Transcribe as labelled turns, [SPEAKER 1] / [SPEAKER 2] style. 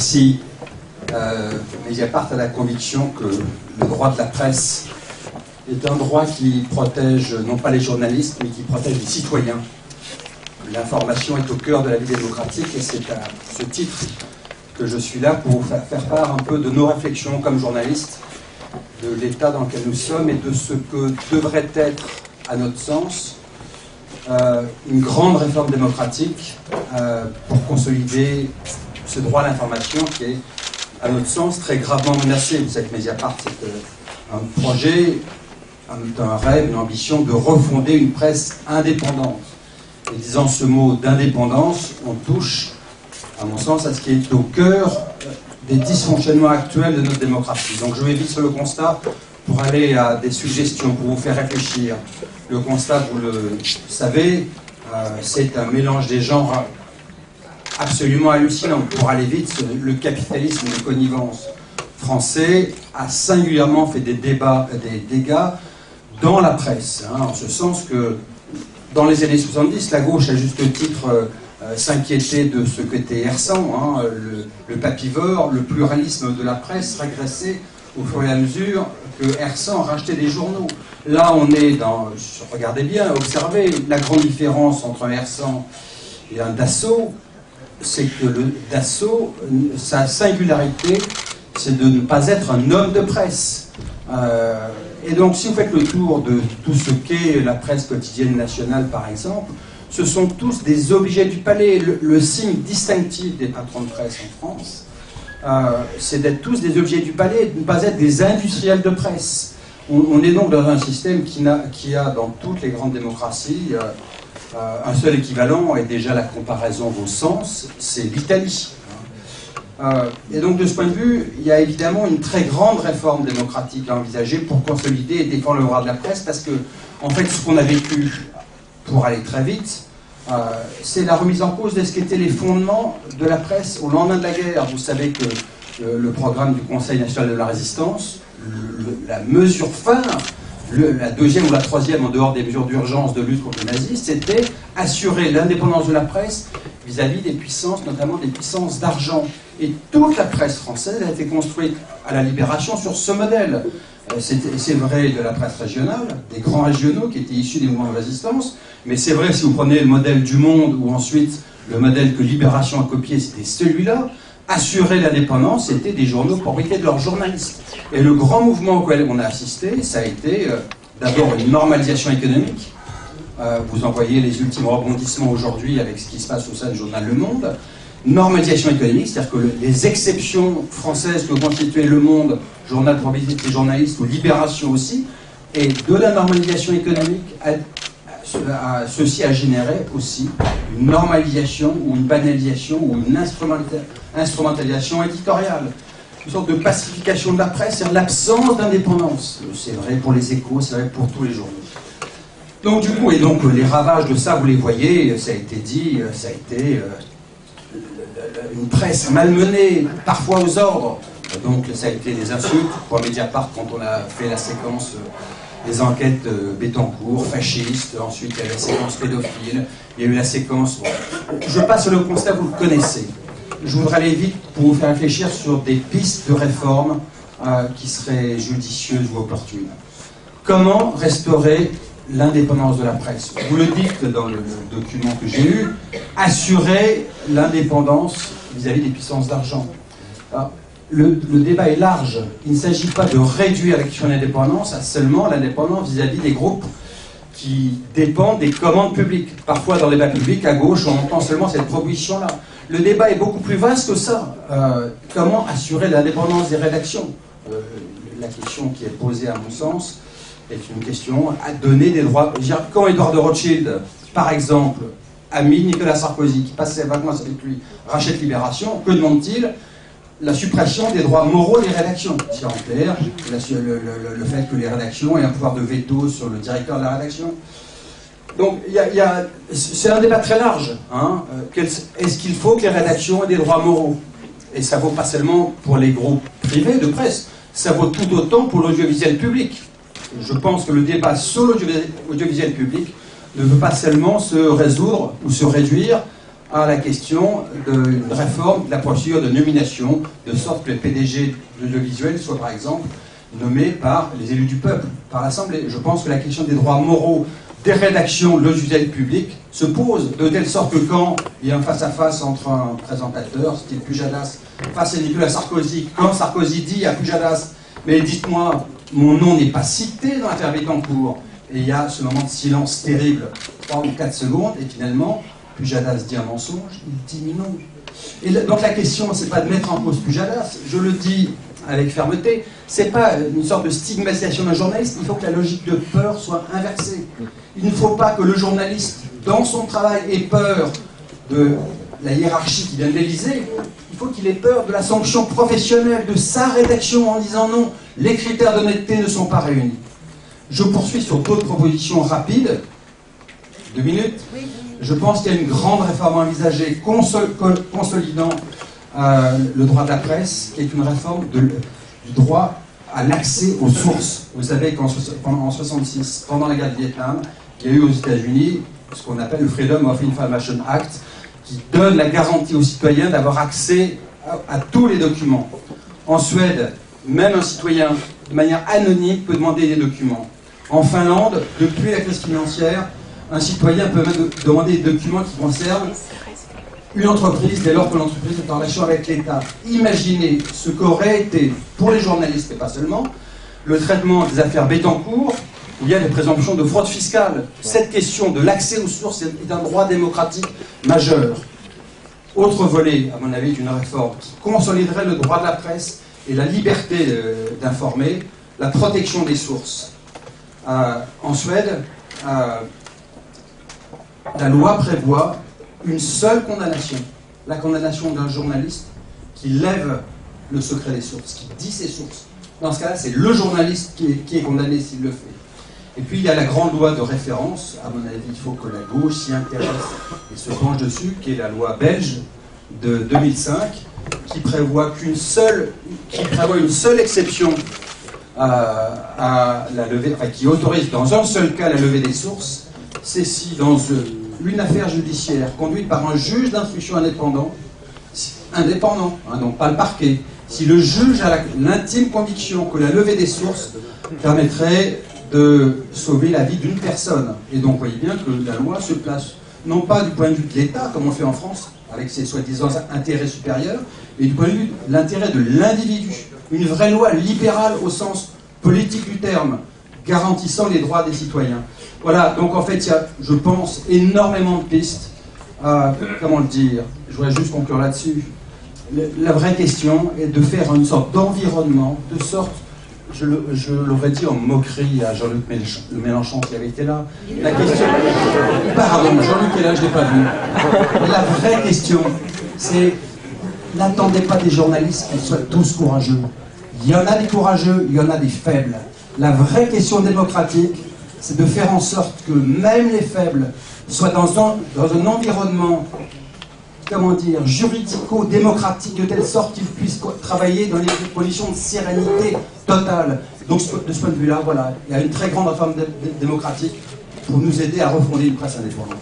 [SPEAKER 1] Merci. Mediapart a la conviction que le droit de la presse est un droit qui protège non pas les journalistes, mais qui protège les citoyens. L'information est au cœur de la vie démocratique et c'est à ce titre que je suis là pour faire part un peu de nos réflexions comme journalistes, de l'état dans lequel nous sommes et de ce que devrait être, à notre sens, une grande réforme démocratique pour consolider ce droit à l'information qui est, à notre sens, très gravement menacé. Vous savez que Mediapart, c'est un projet, un rêve, une ambition de refonder une presse indépendante. Et disant ce mot d'indépendance, on touche, à mon sens, à ce qui est au cœur des dysfonctionnements actuels de notre démocratie. Donc je vais vite sur le constat pour aller à des suggestions, pour vous faire réfléchir. Le constat, vous le savez, c'est un mélange des genres absolument hallucinant. Pour aller vite, le capitalisme de connivence français a singulièrement fait des dégâts dans la presse, en ce sens que dans les années 70, la gauche, à juste titre, s'inquiétait de ce qu'était R100, le papivore, le pluralisme de la presse régressait au fur et à mesure que R100 rachetait des journaux. Là, on est dans, regardez bien, observez, la grande différence entre un R100 et un Dassault, c'est que le Dassault, sa singularité, c'est de ne pas être un homme de presse. Et donc, si vous faites le tour de tout ce qu'est la presse quotidienne nationale, par exemple, ce sont tous des objets du palais. Le signe distinctif des patrons de presse en France, c'est d'être tous des objets du palais, de ne pas être des industriels de presse. On est donc dans un système qui a dans toutes les grandes démocraties un seul équivalent, et déjà la comparaison vaut sens, c'est l'Italie. Et donc de ce point de vue, il y a évidemment une très grande réforme démocratique à envisager pour consolider et défendre le droit de la presse, parce que, en fait, ce qu'on a vécu, pour aller très vite, c'est la remise en cause de ce qu'étaient les fondements de la presse au lendemain de la guerre. Vous savez que le programme du Conseil national de la résistance, la mesure phare, la deuxième ou la troisième en dehors des mesures d'urgence de lutte contre les nazis, c'était assurer l'indépendance de la presse vis-à-vis des puissances, notamment des puissances d'argent. Et toute la presse française a été construite à la Libération sur ce modèle. C'est vrai de la presse régionale, des grands régionaux qui étaient issus des mouvements de résistance, mais c'est vrai si vous prenez le modèle du Monde ou ensuite le modèle que Libération a copié, c'était celui-là. Assurer l'indépendance, c'était des journaux propriétés de leurs journalistes. Et le grand mouvement auquel on a assisté, ça a été d'abord une normalisation économique. Vous en voyez les ultimes rebondissements aujourd'hui avec ce qui se passe au sein du journal Le Monde. Normalisation économique, c'est-à-dire que les exceptions françaises que constituait Le Monde, journal propriété des journalistes, ou Libération aussi, et de la normalisation économique, ceci a généré aussi une normalisation ou une banalisation ou une instrumentalisation éditoriale. Une sorte de pacification de la presse, c'est l'absence d'indépendance. C'est vrai pour les Échos, c'est vrai pour tous les journaux. Donc du coup, et donc les ravages de ça, vous les voyez, ça a été dit, ça a été une presse malmenée, parfois aux ordres. Donc ça a été des insultes pour Mediapart quand on a fait la séquence des enquêtes Bettencourt, fascistes, ensuite il y a eu la séquence pédophile, il y a eu la séquence... Je passe le constat, vous le connaissez. Je voudrais aller vite pour vous faire réfléchir sur des pistes de réforme qui seraient judicieuses ou opportunes. Comment restaurer l'indépendance de la presse? Vous le dites dans le document que j'ai eu, assurer l'indépendance vis-à-vis des puissances d'argent. Le débat est large. Il ne s'agit pas de réduire la question de l'indépendance à seulement l'indépendance vis-à-vis des groupes qui dépendent des commandes publiques. Parfois, dans le débat public, à gauche, on entend seulement cette proposition-là. Le débat est beaucoup plus vaste que ça. Comment assurer l'indépendance des rédactions? La question qui est posée, à mon sens, est une question à donner des droits. Quand Édouard de Rothschild, par exemple, ami Nicolas Sarkozy, qui passe ses vacances avec lui, rachète Libération, que demande-t-il? La suppression des droits moraux des rédactions. C'est en clair, le fait que les rédactions aient un pouvoir de veto sur le directeur de la rédaction. Donc, c'est un débat très large. Est-ce qu'il faut que les rédactions aient des droits moraux? Et ça vaut pas seulement pour les groupes privés de presse, ça vaut tout autant pour l'audiovisuel public. Je pense que le débat sur l'audiovisuel public ne veut pas seulement se résoudre ou se réduire à la question d'une réforme de la procédure de nomination, de sorte que le PDG de l'audiovisuel soit par exemple nommé par les élus du peuple, par l'Assemblée. Je pense que la question des droits moraux des rédactions de l'audiovisuel public se pose de telle sorte que quand il y a un face-à-face entre un présentateur, style Pujadas, face à Nicolas Sarkozy, quand Sarkozy dit à Pujadas « Mais dites-moi, mon nom n'est pas cité dans l'affaire Bettencourt », et il y a ce moment de silence terrible, 3 ou 4 secondes, et finalement, Pujadas dit un mensonge, il dit non. Et donc la question, c'est pas de mettre en cause Pujadas, je le dis avec fermeté, c'est pas une sorte de stigmatisation d'un journaliste, il faut que la logique de peur soit inversée. Il ne faut pas que le journaliste, dans son travail, ait peur de la hiérarchie qui vient de l'Élysée, il faut qu'il ait peur de la sanction professionnelle de sa rédaction en disant non, les critères d'honnêteté ne sont pas réunis. Je poursuis sur d'autres propositions rapides. 2 minutes. Je pense qu'il y a une grande réforme envisagée consolidant le droit de la presse, qui est une réforme du droit à l'accès aux sources. Vous savez qu'en 1966, pendant la guerre du Vietnam, il y a eu aux États-Unis ce qu'on appelle le Freedom of Information Act, qui donne la garantie aux citoyens d'avoir accès à tous les documents. En Suède, même un citoyen, de manière anonyme, peut demander des documents. En Finlande, depuis la crise financière, un citoyen peut même demander des documents qui concernent une entreprise dès lors que l'entreprise est en relation avec l'État. Imaginez ce qu'aurait été, pour les journalistes et pas seulement, le traitement des affaires Bettencourt, où il y a des présomptions de fraude fiscale. Cette question de l'accès aux sources est un droit démocratique majeur. Autre volet, à mon avis, d'une réforme qui consoliderait le droit de la presse et la liberté d'informer, la protection des sources. En Suède, la loi prévoit une seule condamnation, la condamnation d'un journaliste qui lève le secret des sources, qui dit ses sources. Dans ce cas-là, c'est le journaliste qui est condamné s'il le fait. Et puis il y a la grande loi de référence, à mon avis, il faut que la gauche s'y intéresse et se penche dessus, qui est la loi belge de 2005, qui prévoit une seule exception à la levée, enfin, qui autorise dans un seul cas la levée des sources, c'est si dans une affaire judiciaire conduite par un juge d'instruction indépendant, donc pas le parquet, si le juge a l'intime conviction que la levée des sources permettrait de sauver la vie d'une personne. Et donc, vous voyez bien que la loi se place, non pas du point de vue de l'État, comme on fait en France, avec ses soi-disant intérêts supérieurs, mais du point de vue de l'intérêt de l'individu. Une vraie loi libérale au sens politique du terme, garantissant les droits des citoyens. Voilà, donc en fait, il y a, je pense, énormément de pistes. Comment le dire? Je voudrais juste conclure là-dessus. La vraie question est de faire une sorte d'environnement, de sorte, je l'aurais dit en moquerie à Jean-Luc Mélenchon qui avait été là. La question... Pardon, Jean-Luc est là, je ne l'ai pas vu. La vraie question, c'est n'attendez pas des journalistes qu'ils soient tous courageux. Il y en a des courageux, il y en a des faibles. La vraie question démocratique, c'est de faire en sorte que même les faibles soient dans un environnement, comment dire, juridico-démocratique, de telle sorte qu'ils puissent travailler dans des conditions de sérénité totale. Donc de ce point de vue-là, voilà, il y a une très grande réforme démocratique pour nous aider à refonder une presse indépendante.